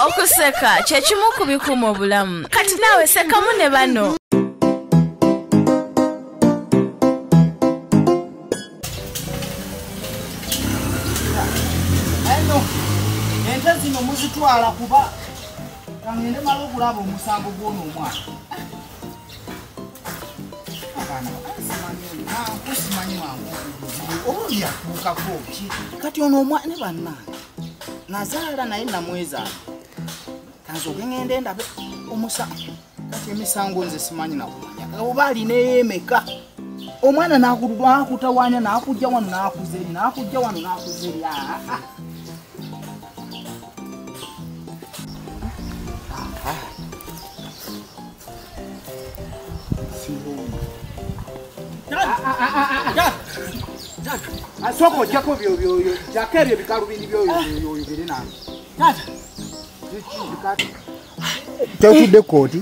Okuseka kyekimu ku bikuuma obulamu. Kati naawe sekamu ne bano. Ente zino muzitwala kuba kangende malo okulaba omusango gw'ono omwana. Kusimanyi wangu oli yatuukako ki kati ono omwana ne bannange nazaala naye namwezaala kanzooke ngende ndabe omusango kati emisango nze simanyi nakumanya oba alina eyemeka omwana nakutawaanya nakujja wano nakuza eri nakujja wano nakuza eri Asoko jako byo jakere bikaru bindi byo biri nani tata bikati takude koti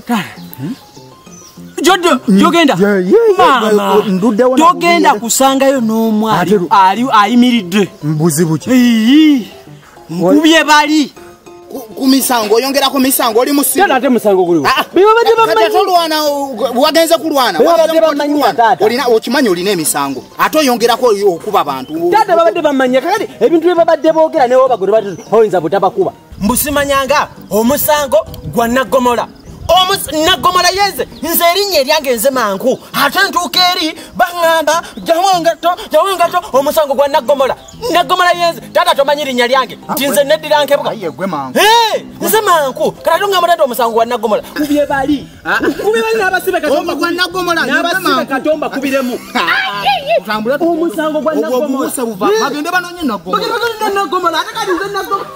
Jodo jogenda mama jogenda kusangayo n'omwali ali ayimiridde mbuzi buki kubye bali kumisango oyongera ku misango oli musibo ate musango guli biba bade bamanyi tolwana wagenze kulwana olina okimanyi olina emisango ate oyongerako okuba abantu tata babadde bamanya kale ebintu bye babadde boogera newo bagore bati oyinza butabakuba mbusimanyanga omusango gwa Nagomola Nagomola yenze nze erinnya eryange nze mangu ate ntuuka eri baŋŋamba jawangato omusango gwa Nagomola yenze tata tomanyi erinnya lyange nti nze neddira nkebwa nze mangu kati toŋŋamba tata omusango gwa Nagomola kubye bali n'abasibe katomba kubiremu omusango gwa bagende banonye Nagomola ate kati nze Nagomola